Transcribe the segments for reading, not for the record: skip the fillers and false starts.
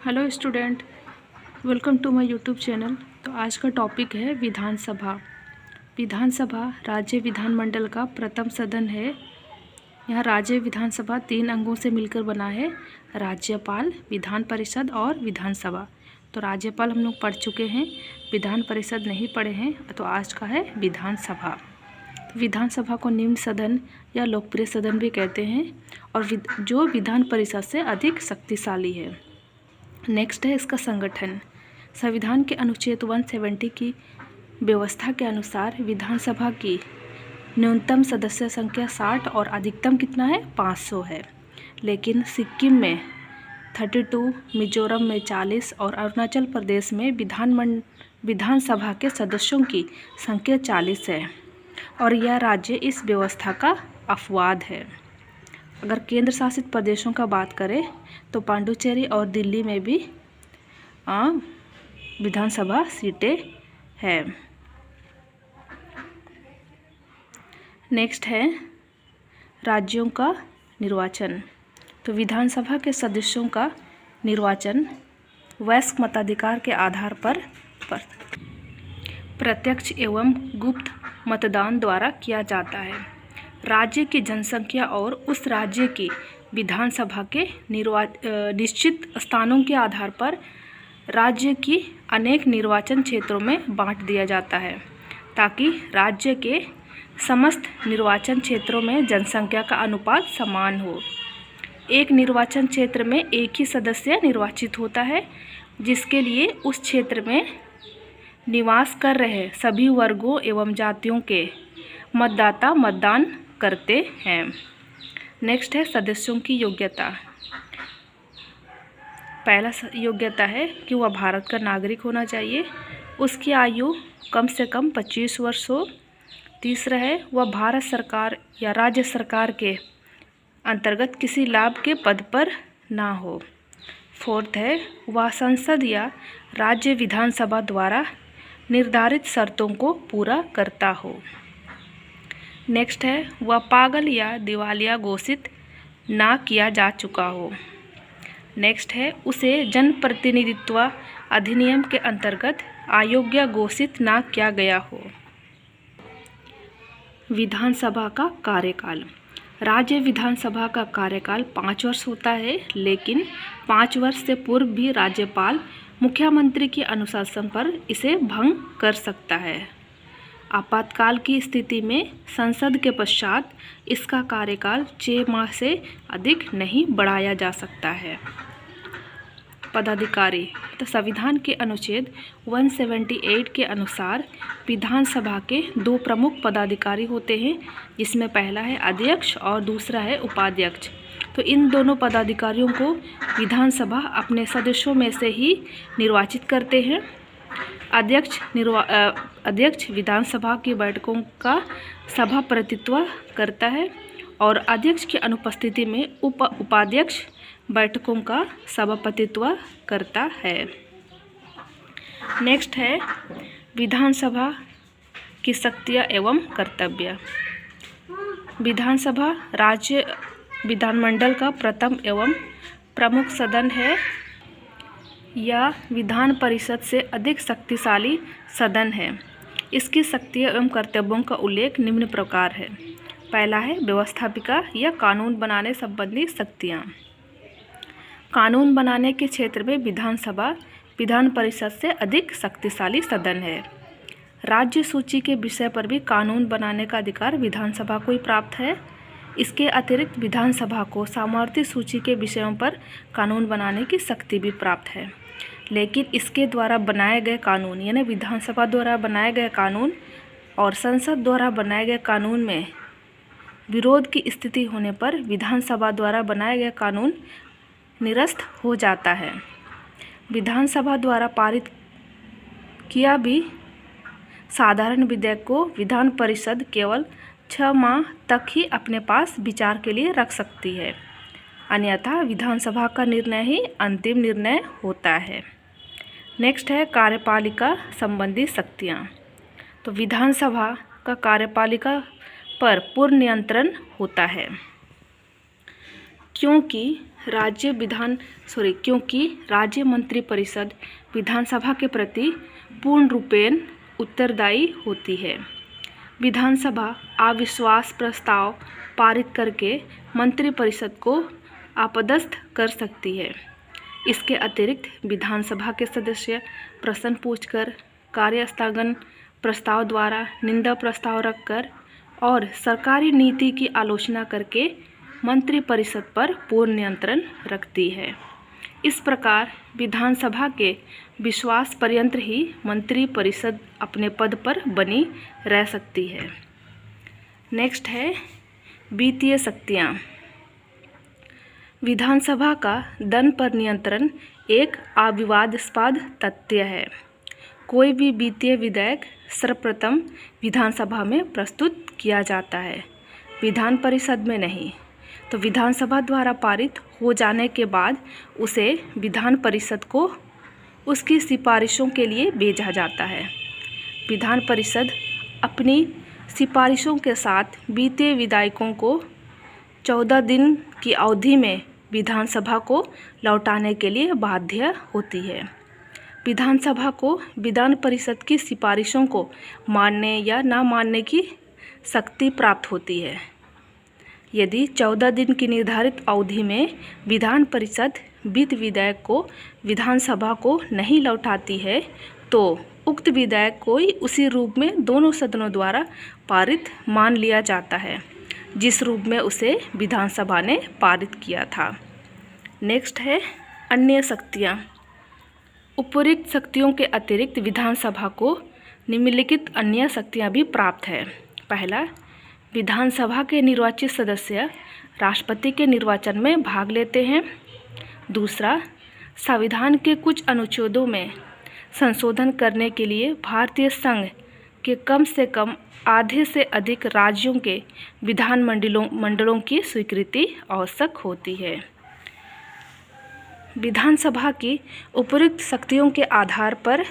Hello student, welcome to my YouTube channel. तो आज का टॉपिक है विधानसभा। विधानसभा राज्य विधानमंडल का प्रथम सदन है। यहाँ राज्य विधानसभा 3 अंगों से मिलकर बना है, राज्यपाल, विधान परिषद और विधानसभा। तो राज्यपाल हम लोग पढ़ चुके हैं, विधान परिषद नहीं पढ़े हैं, तो आज का है विधानसभा। विधानसभा को निम्न सदन या लोकप्रिय सदन भी कहते हैं और जो विधान परिषद से अधिक शक्तिशाली है। नेक्स्ट है इसका संगठन। संविधान के अनुच्छेद 170 की व्यवस्था के अनुसार विधानसभा की न्यूनतम सदस्य संख्या 60 और अधिकतम कितना है 500 है। लेकिन सिक्किम में 32, मिजोरम में 40 और अरुणाचल प्रदेश में विधानसभा के सदस्यों की संख्या 40 है और यह राज्य इस व्यवस्था का अपवाद है। अगर केंद्र शासित प्रदेशों का बात करें तो पांडुचेरी और दिल्ली में भी विधानसभा सीटें हैं। नेक्स्ट है राज्यों का निर्वाचन। तो विधानसभा के सदस्यों का निर्वाचन वयस्क मताधिकार के आधार पर प्रत्यक्ष एवं गुप्त मतदान द्वारा किया जाता है। राज्य की जनसंख्या और उस राज्य की विधानसभा के निश्चित स्थानों के आधार पर राज्य की अनेक निर्वाचन क्षेत्रों में बांट दिया जाता है ताकि राज्य के समस्त निर्वाचन क्षेत्रों में जनसंख्या का अनुपात समान हो। एक निर्वाचन क्षेत्र में एक ही सदस्य निर्वाचित होता है जिसके लिए उस क्षेत्र में निवास कर रहे सभी वर्गों एवं जातियों के मतदाता मतदान करते हैं। नेक्स्ट है सदस्यों की योग्यता। पहला योग्यता है कि वह भारत का नागरिक होना चाहिए, उसकी आयु कम से कम 25 वर्ष हो। तीसरा है वह भारत सरकार या राज्य सरकार के अंतर्गत किसी लाभ के पद पर ना हो। फोर्थ है वह संसद या राज्य विधानसभा द्वारा निर्धारित शर्तों को पूरा करता हो। नेक्स्ट है वह पागल या दिवालिया घोषित ना किया जा चुका हो। नेक्स्ट है उसे जनप्रतिनिधित्व अधिनियम के अंतर्गत अयोग्य घोषित ना किया गया हो। विधानसभा का कार्यकाल। राज्य विधानसभा का कार्यकाल 5 वर्ष होता है, लेकिन 5 वर्ष से पूर्व भी राज्यपाल मुख्यमंत्री की अनुशासन पर इसे भंग कर सकता है। आपातकाल की स्थिति में संसद के पश्चात इसका कार्यकाल 6 माह से अधिक नहीं बढ़ाया जा सकता है। पदाधिकारी। तो संविधान के अनुच्छेद 178 के अनुसार विधानसभा के 2 प्रमुख पदाधिकारी होते हैं, जिसमें पहला है अध्यक्ष और दूसरा है उपाध्यक्ष। तो इन दोनों पदाधिकारियों को विधानसभा अपने सदस्यों में से ही निर्वाचित करते हैं। अध्यक्ष विधानसभा की बैठकों का सभापतित्व करता है और अध्यक्ष की अनुपस्थिति में उपाध्यक्ष बैठकों का सभापतित्व करता है। नेक्स्ट है विधानसभा की शक्तियाँ एवं कर्तव्य। विधानसभा राज्य विधानमंडल का प्रथम एवं प्रमुख सदन है या विधान परिषद से अधिक शक्तिशाली सदन है। इसकी शक्तियों एवं कर्तव्यों का उल्लेख निम्न प्रकार है। पहला है व्यवस्थापिका या कानून बनाने संबंधी शक्तियाँ। कानून बनाने के क्षेत्र में विधानसभा विधान परिषद से अधिक शक्तिशाली सदन है। राज्य सूची के विषय पर भी कानून बनाने का अधिकार विधानसभा को ही प्राप्त है। इसके अतिरिक्त विधानसभा को सामर्थ्य सूची के विषयों पर कानून बनाने की शक्ति भी प्राप्त है। लेकिन इसके द्वारा बनाए गए कानून यानी विधानसभा द्वारा बनाए गए कानून और संसद द्वारा बनाए गए कानून में विरोध की स्थिति होने पर विधानसभा द्वारा बनाए गए कानून निरस्त हो जाता है। विधानसभा द्वारा पारित किया भी साधारण विधेयक को विधान परिषद केवल 6 माह तक ही अपने पास विचार के लिए रख सकती है, अन्यथा विधानसभा का निर्णय ही अंतिम निर्णय होता है। नेक्स्ट है कार्यपालिका संबंधी शक्तियाँ। तो विधानसभा का कार्यपालिका पर पूर्ण नियंत्रण होता है, क्योंकि क्योंकि राज्य मंत्रिपरिषद विधानसभा के प्रति पूर्ण रूपेण उत्तरदायी होती है। विधानसभा अविश्वास प्रस्ताव पारित करके मंत्रिपरिषद को अपदस्थ कर सकती है। इसके अतिरिक्त विधानसभा के सदस्य प्रश्न पूछकर, कार्यस्थगन प्रस्ताव द्वारा निंदा प्रस्ताव रखकर और सरकारी नीति की आलोचना करके मंत्रिपरिषद पर पूर्ण नियंत्रण रखती है। इस प्रकार विधानसभा के विश्वास पर्यंत ही मंत्रिपरिषद अपने पद पर बनी रह सकती है। नेक्स्ट है वित्तीय शक्तियाँ। विधानसभा का धन पर नियंत्रण एक अविवादास्पद तथ्य है। कोई भी वित्तीय विधेयक सर्वप्रथम विधानसभा में प्रस्तुत किया जाता है, विधान परिषद में नहीं। तो विधानसभा द्वारा पारित हो जाने के बाद उसे विधान परिषद को उसकी सिफारिशों के लिए भेजा जाता है। विधान परिषद अपनी सिफारिशों के साथ वित्तीय विधेयकों को 14 दिन की अवधि में विधानसभा को लौटाने के लिए बाध्य होती है। विधानसभा को विधान परिषद की सिफारिशों को मानने या ना मानने की शक्ति प्राप्त होती है। यदि 14 दिन की निर्धारित अवधि में विधान परिषद वित्त विधेयक को विधानसभा को नहीं लौटाती है तो उक्त विधेयक को उसी रूप में दोनों सदनों द्वारा पारित मान लिया जाता है जिस रूप में उसे विधानसभा ने पारित किया था। नेक्स्ट है अन्य शक्तियाँ। उपरोक्त शक्तियों के अतिरिक्त विधानसभा को निम्नलिखित अन्य शक्तियाँ भी प्राप्त है। पहला, विधानसभा के निर्वाचित सदस्य राष्ट्रपति के निर्वाचन में भाग लेते हैं। दूसरा, संविधान के कुछ अनुच्छेदों में संशोधन करने के लिए भारतीय संघ के कम से कम आधे से अधिक राज्यों के विधानमंडलों की स्वीकृति आवश्यक होती है। विधानसभा की उपरोक्त शक्तियों के आधार पर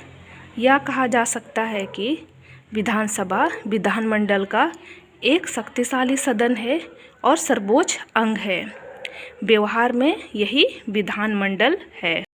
यह कहा जा सकता है कि विधानसभा विधानमंडल का एक शक्तिशाली सदन है और सर्वोच्च अंग है। व्यवहार में यही विधानमंडल है।